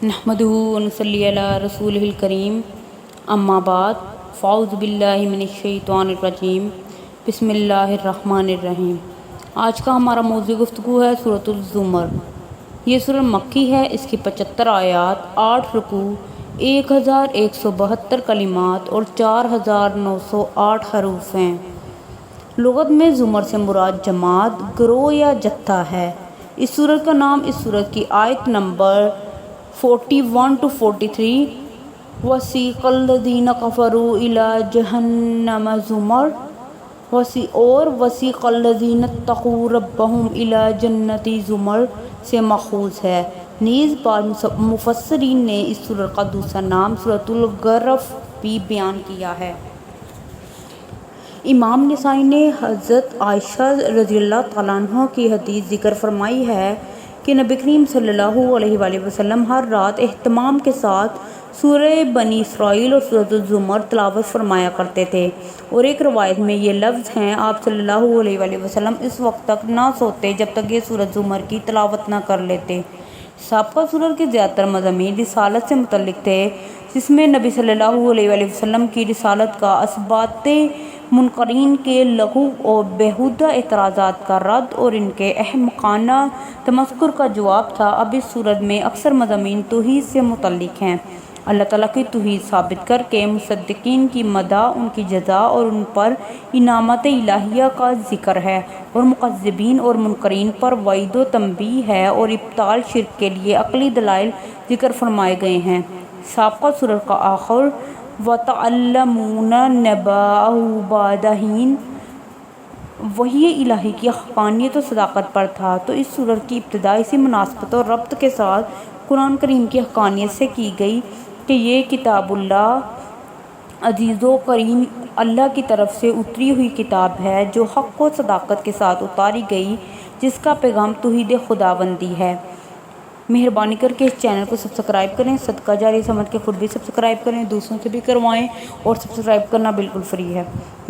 نحمدہ و نصلی علی رسولہ الکریم، اما بعد، فاعوذ باللہ من الشیطان الرجیم، بسم اللہ الرحمن الرحیم۔ آج کا ہمارا موضوع گفتگو ہے سورۃ الزمر۔ یہ سورہ مکی ہے، اس کی 75 آیات، 8 رکوع، 1172 کلمات اور 4908 حروف ہیں۔ لغت میں زمر سے مراد جماعت، گروہ یا جتھا ہے۔ اس سورت کا نام اس سورت کی آیت نمبر 41 to 43 وَسِیقَ الَّذِینَ كَفَرُوا إِلَىٰ جَهَنَّمَ زُمَرًا اور وَسِیقَ الَّذِینَ اتَّقَوْا رَبَّهُمْ إِلَىٰ جَنَّاتِ زُمَرٍ سے ماخوذ ہے۔ نیز بعض مفسرین نے اس سورت کا دوسرا نام سورۃ الغرف بھی بیان کیا ہے۔ امام نسائی نے حضرت عائشہ رضی اللہ تعالیٰ عنہ کی حدیث ذکر فرمائی ہے کہ نبی کریم صلی اللہ علیہ وآلہ وسلم ہر رات اہتمام کے ساتھ سورہ بنی اسرائیل اور سورۃ الزمر تلاوت فرمایا کرتے تھے، اور ایک روایت میں یہ لفظ ہیں، آپ صلی اللہ علیہ وآلہ وسلم اس وقت تک نہ سوتے جب تک یہ سورۃ الزمر کی تلاوت نہ کر لیتے۔ سابقہ سورت کے زیادہ تر مضامین رسالت سے متعلق تھے، جس میں نبی صلی اللہ علیہ وآلہ وسلم کی رسالت کا اثبات، منکرین کے لغو اور بیہودہ اعتراضات کا رد اور ان کے احمقانہ تمسخر کا جواب تھا۔ اب اس سورت میں اکثر مضامین توحید سے متعلق ہیں۔ اللہ تعالیٰ کی توحید ثابت کر کے مصدقین کی مدح، ان کی جزا اور ان پر انعامات الہیہ کا ذکر ہے، اور مکذبین اور منکرین پر وعید و تنبیہ ہے، اور ابطال شرک کے لیے عقلی دلائل ذکر فرمائے گئے ہیں۔ سابقہ سورت کا آخر وَتَعْلَمُونَ نَبَأَهُ بَعْدَ حِینٍ وحی الہی کی حقانیت و صداقت پر تھا، تو اس سورت کی ابتدا اسی مناسبت اور ربط کے ساتھ قرآن کریم کی حقانیت سے کی گئی کہ یہ کتاب اللہ عزیز و کریم اللہ کی طرف سے اتری ہوئی کتاب ہے، جو حق و صداقت کے ساتھ اتاری گئی، جس کا پیغام توحید خداوندی ہے۔ مہربانی کر کے اس چینل کو سبسکرائب کریں، صدقہ جاریہ سمجھ کے خود بھی سبسکرائب کریں، دوسروں سے بھی کروائیں، اور سبسکرائب کرنا بالکل فری ہے۔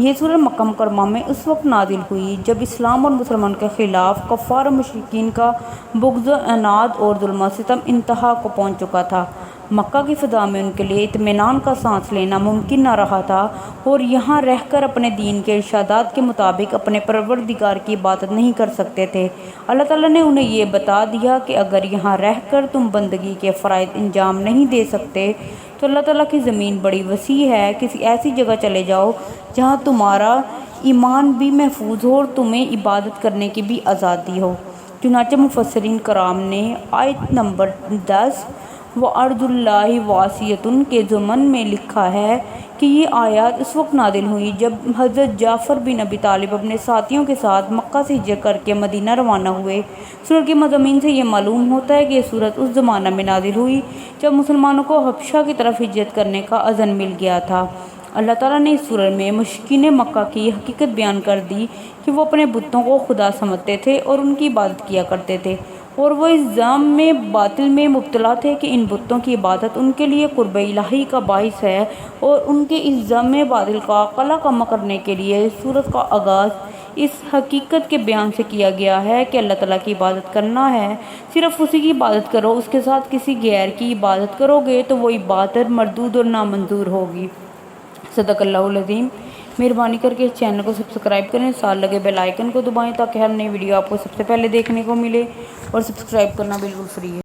یہ سورۃ مکہ مکرمہ میں اس وقت نازل ہوئی جب اسلام اور مسلمان کے خلاف کفار و مشرکین کا بغض و عناد اور ظلم و ستم انتہا کو پہنچ چکا تھا۔ مکہ کی فضا میں ان کے لیے اطمینان کا سانس لینا ممکن نہ رہا تھا، اور یہاں رہ کر اپنے دین کے ارشادات کے مطابق اپنے پروردگار کی عبادت نہیں کر سکتے تھے۔ اللہ تعالیٰ نے انہیں یہ بتا دیا کہ اگر یہاں رہ کر تم بندگی کے فرائض انجام نہیں دے سکتے تو اللہ تعالیٰ کی زمین بڑی وسیع ہے، کسی ایسی جگہ چلے جاؤ جہاں تمہارا ایمان بھی محفوظ ہو اور تمہیں عبادت کرنے کی بھی آزادی ہو۔ چنانچہ مفسرین کرام نے آیت نمبر 10 وَأَرْضُ اللَّهِ وَاسِعَةٌ کے ضمن میں لکھا ہے کہ یہ آیات اس وقت نازل ہوئی جب حضرت جعفر بن ابی طالب اپنے ساتھیوں کے ساتھ مکہ سے ہجرت کر کے مدینہ روانہ ہوئے۔ سورت کے مضامین سے یہ معلوم ہوتا ہے کہ یہ سورت اس زمانہ میں نازل ہوئی جب مسلمانوں کو حبشہ کی طرف ہجرت کرنے کا اذن مل گیا تھا۔ اللہ تعالیٰ نے اس سورت میں مشرکین مکہ کی یہ حقیقت بیان کر دی کہ وہ اپنے بتوں کو خدا سمجھتے تھے اور ان کی عبادت کیا کرتے تھے، اور وہ اس ظن میں باطل میں مبتلا تھے کہ ان بتوں کی عبادت ان کے لیے قرب الہی کا باعث ہے، اور ان کے اس ظن میں باطل کا قلع کم کرنے کے لیے سورت کا آغاز اس حقیقت کے بیان سے کیا گیا ہے کہ اللہ تعالیٰ کی عبادت کرنا ہے، صرف اسی کی عبادت کرو، اس کے ساتھ کسی غیر کی عبادت کرو گے تو وہ عبادت مردود اور نامنظور ہوگی۔ صدق اللہ العظیم۔ مہربانی کر کے اس چینل کو سبسکرائب کریں، ساتھ لگے بیل آئیکن کو دبائیں تاکہ ہر نئی ویڈیو آپ کو سب سے پہلے دیکھنے کو ملے، اور سبسکرائب کرنا بالکل فری ہے۔